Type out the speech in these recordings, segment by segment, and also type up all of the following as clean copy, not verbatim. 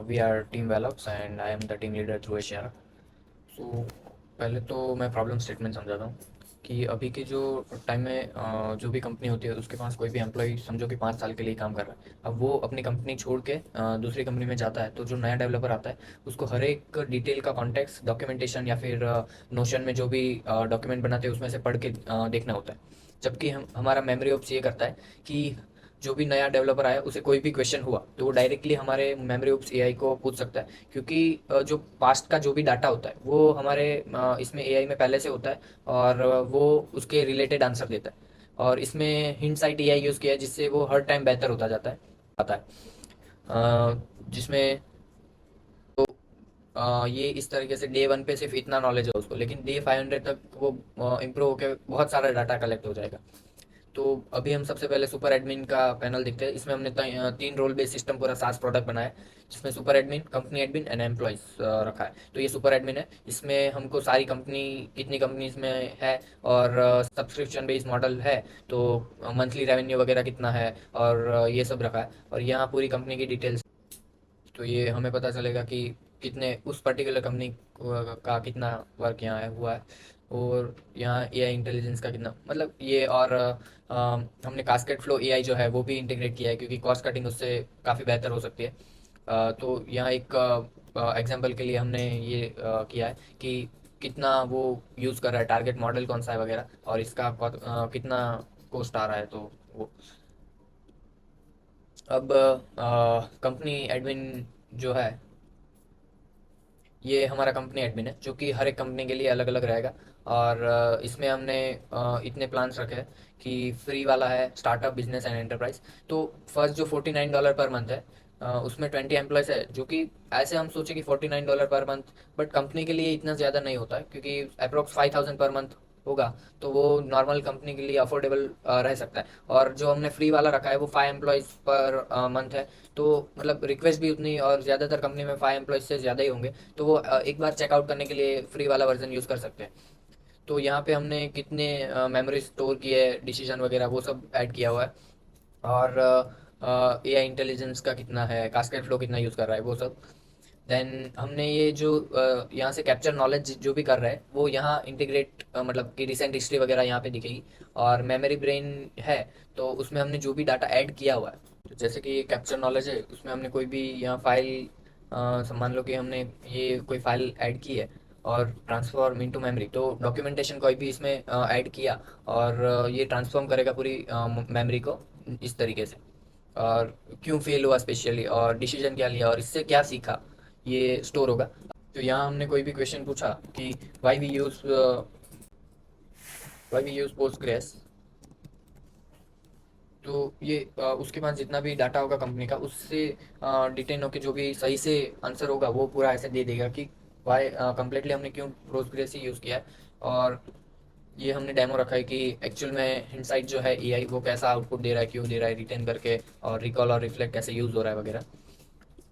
We are team Velox and I am the team leader through Asia. So पहले तो मैं problem statement समझाता हूँ कि अभी के जो टाइम में जो भी कंपनी होती है उसके पास कोई भी एम्प्लॉय समझो कि 5 साल के लिए काम कर रहा है। अब वो अपनी कंपनी छोड़ के दूसरी कंपनी में जाता है, तो जो नया डेवलपर आता है उसको हर एक डिटेल का कॉन्टेक्स्ट डॉक्यूमेंटेशन या फिर नोशन में जो भी डॉक्यूमेंट बनाते हैं उसमें से पढ़ के देखना होता है। जबकि हम हमारा मेमोरी ऑप्स ये करता है कि जो भी नया डेवलपर आया उसे कोई भी क्वेश्चन हुआ तो वो डायरेक्टली हमारे मेमोरी ऑप्स एआई को पूछ सकता है, क्योंकि जो पास्ट का जो भी डाटा होता है वो हमारे इसमें एआई में पहले से होता है और वो उसके रिलेटेड आंसर देता है। और इसमें हिंट साइट एआई यूज़ किया है जिससे वो हर टाइम बेहतर होता जाता है आता है। जिसमें ये इस तरीके से डे 1 पे सिर्फ इतना नॉलेज है उसको, लेकिन डे 500 तक वो इम्प्रूव होकर बहुत सारा डाटा कलेक्ट हो जाएगा। तो अभी हम सबसे पहले सुपर एडमिन का पैनल देखते हैं। इसमें हमने 3 रोल बेस्ड सिस्टम पूरा सास प्रोडक्ट बनाया है, जिसमें super admin, company admin and employees रखा है। तो ये सुपर एडमिन है, इसमें हमको सारी कंपनी कितनी कंपनीज में है और सब्सक्रिप्शन बेस्ड मॉडल है, तो मंथली रेवेन्यू वगैरह कितना है और ये सब रखा है। और यहाँ पूरी कंपनी की डिटेल्स, तो ये हमें पता चलेगा कि कितने उस पर्टिकुलर कंपनी का कितना वर्क यहाँ है हुआ है। और यहाँ एआई इंटेलिजेंस का कितना मतलब ये, और हमने कास्केड फ्लो एआई जो है वो भी इंटीग्रेट किया है, क्योंकि कॉस्ट कटिंग उससे काफ़ी बेहतर हो सकती है। तो यहाँ एक एग्जांपल के लिए हमने ये किया है कि कितना वो यूज़ कर रहा है, टारगेट मॉडल कौन सा है वगैरह, और इसका कितना कॉस्ट आ रहा है। तो वो अब कंपनी एडमिन जो है, ये हमारा कंपनी एडमिन है जो कि हर एक कंपनी के लिए अलग अलग रहेगा। और इसमें हमने इतने प्लान्स रखे हैं कि फ्री वाला है स्टार्टअप, बिजनेस एंड एंटरप्राइज। तो फर्स्ट जो $49 पर मंथ है, उसमें 20 एम्प्लॉयज़ है, जो कि ऐसे हम सोचे कि $49 पर मंथ, बट कंपनी के लिए इतना ज़्यादा नहीं होता है, क्योंकि अप्रोक्स 5000 पर मंथ होगा, तो वो नॉर्मल कंपनी के लिए अफोर्डेबल रह सकता है। और जो हमने फ्री वाला रखा है वो 5 एम्प्लॉयज़ पर मंथ है। तो मतलब रिक्वेस्ट भी उतनी, और ज़्यादातर कंपनी में 5 एम्प्लॉयज़ से ज़्यादा ही होंगे, तो वो एक बार चेकआउट करने के लिए फ्री वाला वर्जन यूज़ कर सकते हैं। तो यहाँ पे हमने कितने मेमोरी स्टोर की है, डिसीजन वगैरह वो सब ऐड किया हुआ है। और एआई इंटेलिजेंस का कितना है, कास्केड फ्लो कितना यूज़ कर रहा है, वो सब। देन हमने ये जो यहाँ से कैप्चर नॉलेज जो भी कर रहा है वो यहाँ इंटीग्रेट, मतलब कि रिसेंट हिस्ट्री वगैरह यहाँ पे दिखेगी। और मेमोरी ब्रेन है, तो उसमें हमने जो भी डाटा ऐड किया हुआ है, तो जैसे कि ये कैप्चर नॉलेज है, उसमें हमने कोई भी यहाँ फाइल, मान लो कि हमने ये कोई फाइल ऐड की है और ट्रांसफॉर्म इनटू मेमोरी, तो डॉक्यूमेंटेशन कोई भी इसमें ऐड किया और ये ट्रांसफॉर्म करेगा पूरी मेमोरी को इस तरीके से। और क्यों फेल हुआ स्पेशली, और डिसीजन क्या लिया और इससे क्या सीखा, ये स्टोर होगा। तो यहाँ हमने कोई भी क्वेश्चन पूछा कि वाई वी यूज पोस्टग्रेस, तो ये उसके पास जितना भी डाटा होगा कंपनी का, उससे डिटेन होकर जो भी सही से आंसर होगा वो पूरा ऐसे दे देगा कि वाई कम्प्लीटली हमने क्यों पोस्टग्रेस ही यूज़ किया है। और ये हमने डेमो रखा है कि एक्चुअल में इनसाइट जो है एआई वो कैसा आउटपुट दे रहा है, क्यों दे रहा है, रिटेन करके, और रिकॉल और रिफ्लेक्ट कैसे यूज़ हो रहा है वगैरह।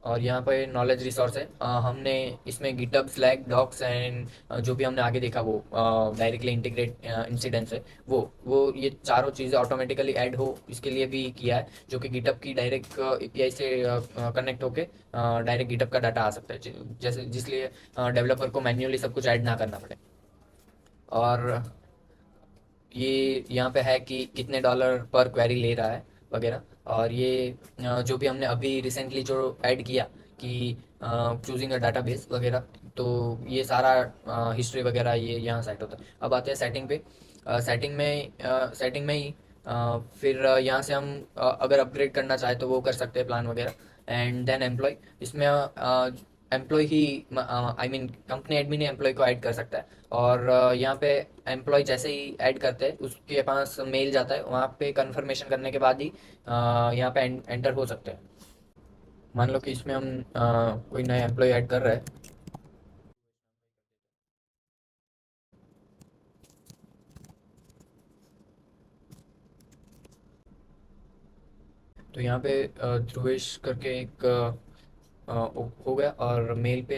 और यहाँ पे नॉलेज रिसोर्स है, हमने इसमें गिटहब, स्लैक, डॉक्स एंड जो भी हमने आगे देखा वो डायरेक्टली इंटीग्रेट इंसिडेंट्स है, वो ये चारों चीज़ें ऑटोमेटिकली ऐड हो इसके लिए भी किया है, जो कि गिटहब की डायरेक्ट एपीआई से कनेक्ट होके डायरेक्ट गिटहब का डाटा आ सकता है, जैसे जिसलिए डेवलपर को मैन्युअली सब कुछ ऐड ना करना पड़े। और ये यहाँ पे है कि कितने डॉलर पर क्वेरी ले रहा है वगैरह। और ये जो भी हमने अभी रिसेंटली जो ऐड किया कि चूजिंग अ डाटाबेस वगैरह, तो ये सारा हिस्ट्री वगैरह ये यहाँ सेट होता है। अब आते हैं सेटिंग पे। सेटिंग में ही फिर यहाँ से हम अगर अपग्रेड करना चाहे तो वो कर सकते हैं प्लान वगैरह। एंड देन एम्प्लॉय, इसमें एम्प्लॉय ही, आई मीन कंपनी एडमिन ही एम्प्लॉय को ऐड कर सकता है। और यहाँ पे एम्प्लॉय जैसे ही ऐड करते हैं उसके पास मेल जाता है, वहाँ पे कंफर्मेशन करने के बाद ही यहाँ पे एंटर हो सकते हैं। मान लो कि इसमें हम कोई नया एम्प्लॉय ऐड कर रहे हैं, तो यहाँ पे ध्रुवेश करके एक हो गया। और मेल पे,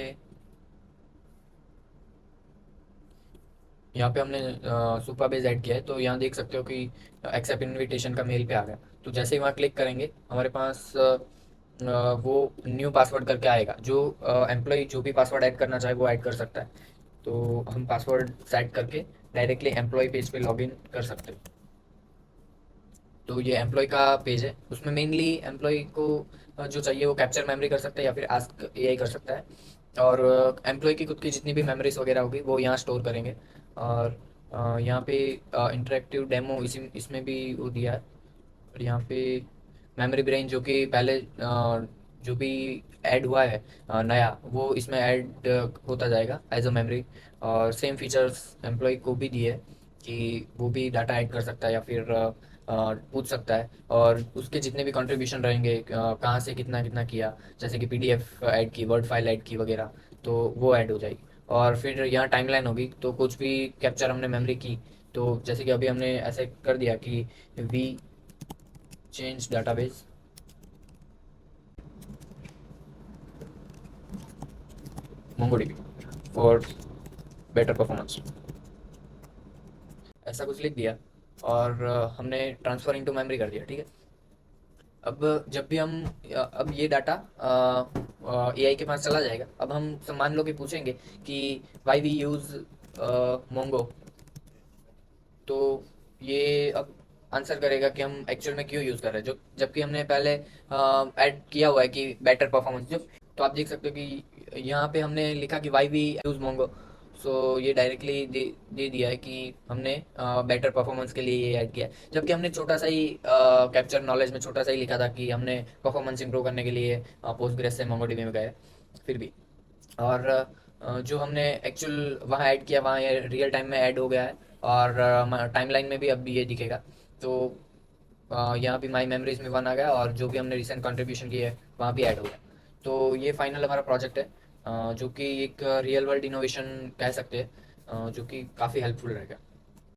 यहाँ पे हमने सुपर बेस ऐड किया है, तो यहाँ देख सकते हो कि एक्सेप्ट इनविटेशन का मेल पे आ गया। तो जैसे ही वहाँ क्लिक करेंगे हमारे पास वो न्यू पासवर्ड करके आएगा, जो एम्प्लॉय जो भी पासवर्ड ऐड करना चाहे वो ऐड कर सकता है। तो हम पासवर्ड सेट करके डायरेक्टली एम्प्लॉय पेज पे लॉगिन कर सकते हैं। तो ये एम्प्लॉय का पेज है, उसमें मेनली एम्प्लॉय को जो चाहिए वो कैप्चर मेमोरी कर सकता है या फिर आस्क एआई कर सकता है। और एम्प्लॉय की खुद की जितनी भी मेमोरीज वगैरह होगी वो यहाँ स्टोर करेंगे। और यहाँ पे इंटरेक्टिव डेमो इसी इसमें भी वो दिया है। और यहाँ पे मेमोरी ब्रेन जो कि पहले जो भी ऐड हुआ है नया, वो इसमें ऐड होता जाएगा एज अ मेमोरी। और सेम फीचर्स एम्प्लॉय को भी दिए है कि वो भी डाटा ऐड कर सकता है या फिर पूछ सकता है। और उसके जितने भी कंट्रीब्यूशन रहेंगे, कहाँ से कितना कितना किया, जैसे कि पीडीएफ ऐड की, वर्ड फाइल ऐड की वगैरह, तो वो ऐड हो जाएगी। और फिर यहाँ टाइमलाइन होगी, तो कुछ भी कैप्चर हमने मेमोरी की, तो जैसे कि अभी हमने ऐसे कर दिया कि we change database MongoDB for better performance, ऐसा कुछ लिख दिया। और हमने ट्रांसफर इनटू मेमोरी कर दिया, ठीक है। अब जब भी हम अब ये डाटा एआई के पास चला जाएगा। अब हम मान लो कि पूछेंगे कि वाई वी यूज़ मोंगो, तो ये अब आंसर करेगा कि हम एक्चुअल में क्यों यूज़ कर रहे हैं, जो जबकि हमने पहले ऐड किया हुआ है कि बेटर परफॉर्मेंस जो। तो आप देख सकते हो कि यहाँ पे हमने लिखा कि वाई वी यूज़ मोंगो। सो ये डायरेक्टली दे दिया है कि हमने बेटर परफॉर्मेंस के लिए ये ऐड किया है, जबकि हमने छोटा सा ही कैप्चर नॉलेज में छोटा सा ही लिखा था कि हमने परफॉर्मेंस इंप्रूव करने के लिए पोस्टग्रेस से मोंगोडीबी में गए। फिर भी और जो हमने एक्चुअल वहाँ ऐड किया वहाँ ये रियल टाइम में ऐड हो गया है। और टाइमलाइन में भी अब ये दिखेगा। तो यहाँ भी माई मेमोरीज में वन आ गया, और जो भी हमने रिसेंट कंट्रीब्यूशन की है वहाँ भी ऐड हो गया। तो ये फाइनल हमारा प्रोजेक्ट है, जो कि एक रियल वर्ल्ड इनोवेशन कह सकते हैं, जो कि काफ़ी हेल्पफुल रहेगा।